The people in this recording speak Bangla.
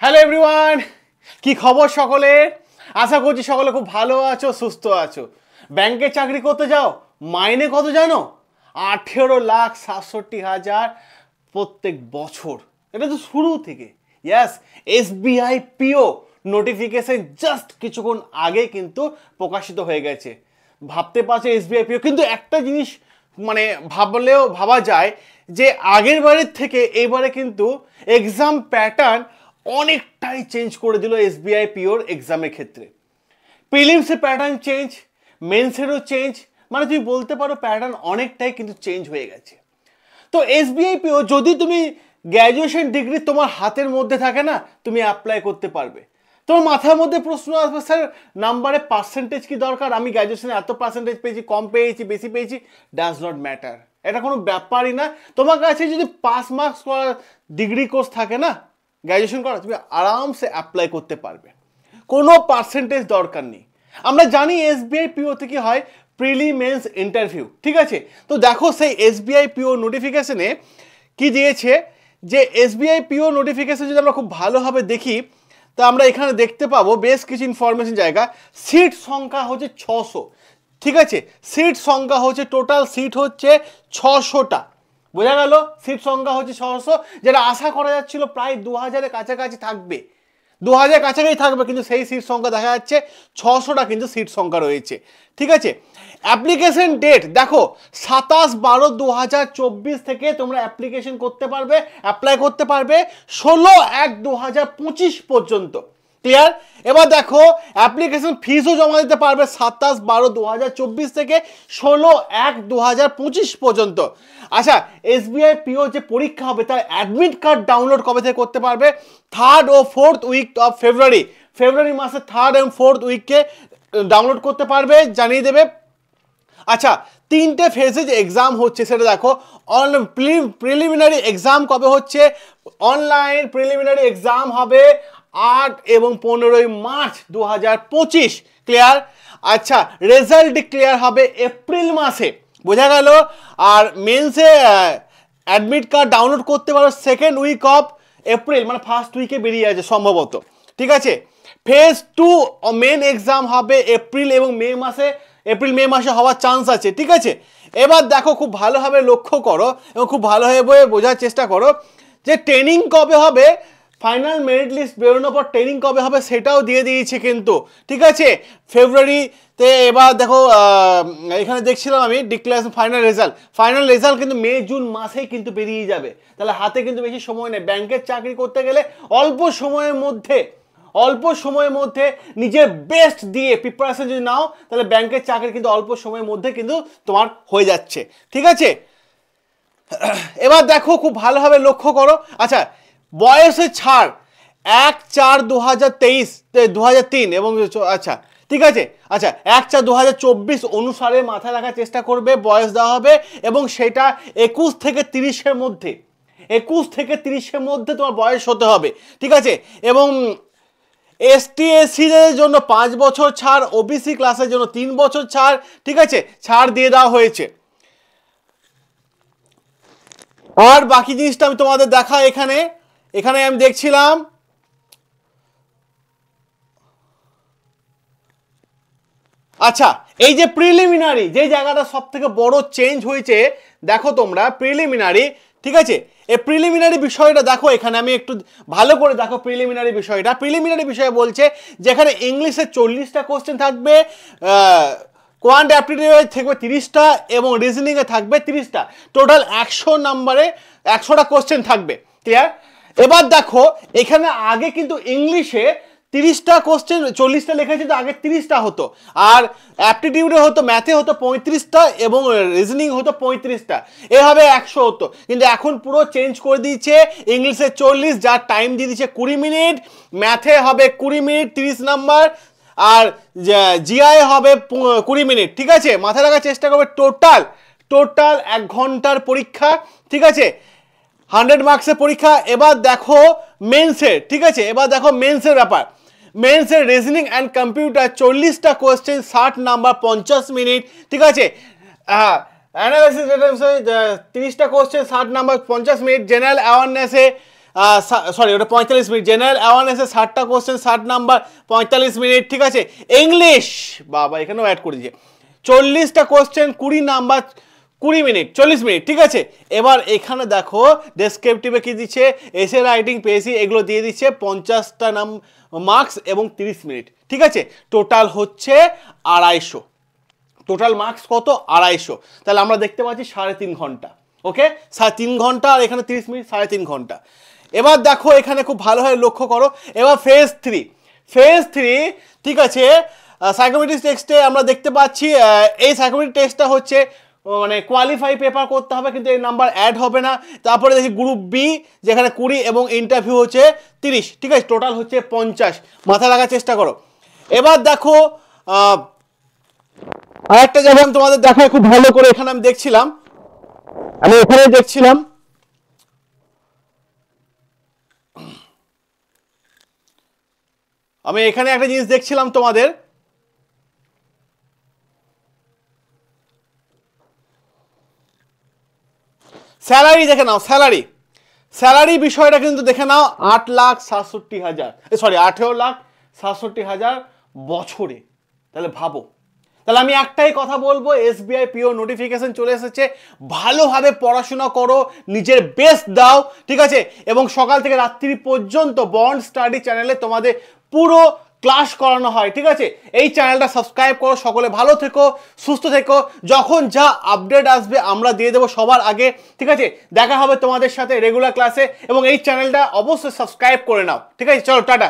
হ্যালো এভরিওয়ান, কি খবর সকলের? আশা করছি সকলে খুব ভালো আছো, সুস্থ আছো। ব্যাংকে চাকরি করতে যাও, মাইনে কত জানো? 18,67,000 প্রত্যেক বছর। এটা তো শুরু থেকে। ইয়াস, এসবিআই পিও নোটিফিকেশন জাস্ট কিছুক্ষণ আগে কিন্তু প্রকাশিত হয়ে গেছে। ভাবতে পারছো এসবিআই পিও, কিন্তু একটা জিনিস মানে ভাবলেও ভাবা যায় যে আগের বারের থেকে এবারে কিন্তু এক্সাম প্যাটার্ন অনেকটাই চেঞ্জ করে দিল এসবিআই পিওর এক্সামের ক্ষেত্রে। প্রিলিমসের প্যাটার্ন চেঞ্জ, মেন্সেরও চেঞ্জ, মানে তুমি বলতে পারো প্যাটার্ন অনেকটাই কিন্তু চেঞ্জ হয়ে গেছে। তো এসবিআই পিও যদি তুমি গ্র্যাজুয়েশন ডিগ্রি তোমার হাতের মধ্যে থাকে না, তুমি অ্যাপ্লাই করতে পারবে। তোমার মাথার মধ্যে প্রশ্ন আসবে, স্যার নাম্বারে পার্সেন্টেজ কি দরকার? আমি গ্র্যাজুয়েশনে এত পার্সেন্টেজ পেয়েছি, কম পেয়েছি, বেশি পেয়েছি, ডাজ নট ম্যাটার। এটা কোনো ব্যাপারই না। তোমার কাছে যদি 5 মার্কস করা ডিগ্রি কোর্স থাকে না, গ্র্যাজুয়েশন করা, তুমি আরামসে অ্যাপ্লাই করতে পারবে, কোনো পার্সেন্টেজ দরকার নেই। আমরা জানি এসবিআই পিওতে কি হয়, প্রিলিমেন্স ইন্টারভিউ, ঠিক আছে? তো দেখো সেই এসবিআই পিও নোটিফিকেশনে কি দিয়েছে, যে এসবিআই পিও নোটিফিকেশন যদি আমরা খুব ভালোভাবে দেখি, তা আমরা এখানে দেখতে পাবো বেশ কিছু ইনফরমেশন জায়গা। সিট সংখ্যা হচ্ছে 600, ঠিক আছে? সিট সংখ্যা হচ্ছে, টোটাল সিট হচ্ছে 600টা। বোঝা গেল? সিট সংখ্যা হচ্ছে 600, যেটা আশা করা যাচ্ছিল প্রায় 2000-এর কাছাকাছি থাকবে, 2000 কাছাকাছি থাকবে, কিন্তু সেই সিট সংখ্যা দেখা যাচ্ছে 600টা কিন্তু সিট সংখ্যা রয়েছে, ঠিক আছে? অ্যাপ্লিকেশন ডেট দেখো 27/12/2024 থেকে তোমরা অ্যাপ্লিকেশন করতে পারবে, অ্যাপ্লাই করতে পারবে 16/1/2025 পর্যন্ত। ক্লিয়ার? এবার দেখো অ্যাপ্লিকেশন ফিসও জমা দিতে পারবে 27/12/2024 থেকে 16/1/2025 পর্যন্ত। আচ্ছা, এসবিআই পিও যে পরীক্ষা হবে তার অ্যাডমিট কার্ড ডাউনলোড কবে থেকে করতে পারবে? 3rd O 4th week of February মাসে 3rd এবং 4th উইকে ডাউনলোড করতে পারবে, জানিয়ে দেবে। আচ্ছা, 3টে ফেজে যে এক্সাম হচ্ছে সেটা দেখো। প্রিলিমিনারি এক্সাম কবে হচ্ছে? অনলাইন প্রিলিমিনারি এক্সাম হবে 8 এবং 15 মার্চ 2025। ক্লিয়ার? আচ্ছা, রেজাল্ট ডিক্লেয়ার হবে এপ্রিল মাসে। বোঝা গেল? আর মেন্সে অ্যাডমিট কার্ড ডাউনলোড করতে পারো 2nd উইক অফ এপ্রিল, মানে 1st উইকে বেরিয়ে আছে সম্ভবত, ঠিক আছে? ফেজ 2 মেন এক্সাম হবে এপ্রিল এবং মে মাসে, এপ্রিল মে মাসে হওয়ার চান্স আছে, ঠিক আছে? এবার দেখো খুব ভালোভাবে লক্ষ্য করো এবং খুব ভালোভাবে বোঝার চেষ্টা করো যে ট্রেনিং কবে হবে। ফাইনাল মেরিট লিস্ট বেরোনোর পর ট্রেনিং কবে হবে সেটাও দিয়ে দিয়েছে কিন্তু, ঠিক আছে? ফেব্রুয়ারিতে। এবার দেখো এখানে দেখছিলাম আমি ডিক্লারেশন, ফাইনাল রেজাল্ট কিন্তু মে জুন মাসেই কিন্তু বেরিয়ে যাবে। তাহলে হাতে কিন্তু বেশি সময় নেই। ব্যাংকের চাকরি করতে গেলে অল্প সময়ের মধ্যে নিজের বেস্ট দিয়ে প্রিপারেশন যদি নাও, তাহলে ব্যাংকের চাকরি কিন্তু অল্প সময়ের মধ্যে কিন্তু তোমার হয়ে যাচ্ছে, ঠিক আছে? এবার দেখো খুব ভালোভাবে লক্ষ্য করো। আচ্ছা, বয়সের ছাড় 1/4/2023 এবং আচ্ছা, ঠিক আছে? আচ্ছা, 1/4/2024 অনুসারে মাথায় রাখার চেষ্টা করবে, বয়স দেওয়া হবে এবং সেটা 21 থেকে 30-এর মধ্যে, 21 থেকে 30-এর মধ্যে তোমার বয়স হতে হবে, ঠিক আছে? এবং এসটি এসসিদের জন্য 5 বছর ছাড়, ওবিসি ক্লাসের জন্য 3 বছর ছাড়, ঠিক আছে? ছাড় দিয়ে দেওয়া হয়েছে। আর বাকি জিনিসটা আমি তোমাদের দেখা, এখানে আমি দেখছিলাম। আচ্ছা, এই যে প্রিলিমিনারি, যে জায়গাটা সব থেকে বড় চেঞ্জ হয়েছে, দেখো তোমরা প্রিলিমিনারি, ঠিক আছে? এই প্রিলিমিনারি বিষয়টা দেখো, এখানে আমি একটু ভালো করে দেখো প্রিলিমিনারি বিষয়টা। প্রিলিমিনারি বিষয়ে বলছে যেখানে ইংলিশে 40টা কোশ্চেন থাকবে, কোয়ান্ট অ্যাপটিটিউডে থাকবে 30টা এবং রিজনিংয়ে থাকবে 30টা। টোটাল 100 নম্বরে 100টা কোশ্চেন থাকবে। ক্লিয়ার? এবার দেখো এখানে আগে কিন্তু ইংলিশে 30টা কোশ্চেন, 40টা লেখা যেত, আগে 30টা হতো। আর অ্যাপটিটিউডে হতো, ম্যাথে হতো 35টা এবং রিজনিং হতো 35টা, এভাবে 100 হতো। কিন্তু এখন পুরো চেঞ্জ করে দিয়েছে, ইংলিশে 40, যার টাইম দিয়ে দিচ্ছে 20 মিনিট, ম্যাথে হবে 20 মিনিট 30 নাম্বার, আর জিআই হবে 20 মিনিট, ঠিক আছে? মাথায় রাখার চেষ্টা করবে টোটাল 1 ঘন্টার পরীক্ষা, ঠিক আছে? 100 মার্কসের পরীক্ষা। এবার দেখো মেন্সের, ঠিক আছে? এবার দেখো মেন্সের ব্যাপার। মেন্সের রিজনিং অ্যান্ড কম্পিউটার 40টা কোয়েশ্চেন, 60 নাম্বার, 50 মিনিট, ঠিক আছে? অ্যানালাইসিস 30টা কোয়েশ্চেন, 60 নাম্বার, 50 মিনিট। জেনারেল অ্যাওয়ারনেসে সরি ওটা 45 মিনিট, জেনারেল অ্যাওয়ারনেসে 60টা কোশ্চেন 60 নাম্বার 45 মিনিট, ঠিক আছে। ইংলিশ বাবা এখানেও অ্যাড করে দিয়েছে, 40টা কোশ্চেন 20 নাম্বার 20 মিনিট 40 মিনিট, ঠিক আছে। এবার এখানে দেখো ডেসক্রিপটিভে কি দিচ্ছে, এসে রাইটিং পেসি এগুলো দিয়ে দিচ্ছে 50টা মার্কস এবং 30 মিনিট, ঠিক আছে। টোটাল হচ্ছে 250, টোটাল মার্কস কত 250, তাহলে আমরা দেখতে পাচ্ছি 3.5 ঘন্টা, ওকে 3.5 ঘন্টা, আর এখানে 30 মিনিট 3.5 ঘন্টা। এবার দেখো এখানে খুব ভালোভাবে লক্ষ্য করো, এবার ফেজ 3, ঠিক আছে। সাইকোমেট্রিক টেক্সটে আমরা দেখতে পাচ্ছি এই সাইকোমেট্রিক টেক্সটটা হচ্ছে মানে কোয়ালিফাই পেপার করতে হবে, কিন্তু এই নাম্বার অ্যাড হবে না। তারপরে দেখি গ্রুপ বি যেখানে 20 এবং ইন্টারভিউ হচ্ছে 30, ঠিক আছে, টোটাল হচ্ছে 50, মাথায় রাখার চেষ্টা করো। এবার দেখো আরেকটা যখন তোমাদের দেখায় খুব ভালো করে, এখানে আমি দেখছিলাম, আমি এখানে একটা জিনিস দেখছিলাম তোমাদের, স্যালারি দেখে নাও, স্যালারি বিষয়টা কিন্তু দেখে নাও, 8,67,000, সরি 18,67,000 বছরে। তাহলে ভাবো, তাহলে আমি একটাই কথা বলবো, এসবিআই পিও নোটিফিকেশন চলে এসেছে, ভালোভাবে পড়াশোনা করো, নিজের বেস্ট দাও, ঠিক আছে। এবং সকাল থেকে রাত্রি পর্যন্ত বন্ড স্টাডি চ্যানেলে তোমাদের পুরো ক্লাস করানো হয়, ঠিক আছে। এই চ্যানেলটা সাবস্ক্রাইব করো, সকলে ভালো থেকো, সুস্থ থেকো, যখন যা আপডেট আসবে আমরা দিয়ে দেবো সবার আগে, ঠিক আছে। দেখা হবে তোমাদের সাথে রেগুলার ক্লাসে, এবং এই চ্যানেলটা অবশ্যই সাবস্ক্রাইব করে নাও, ঠিক আছে। চলো টাটা।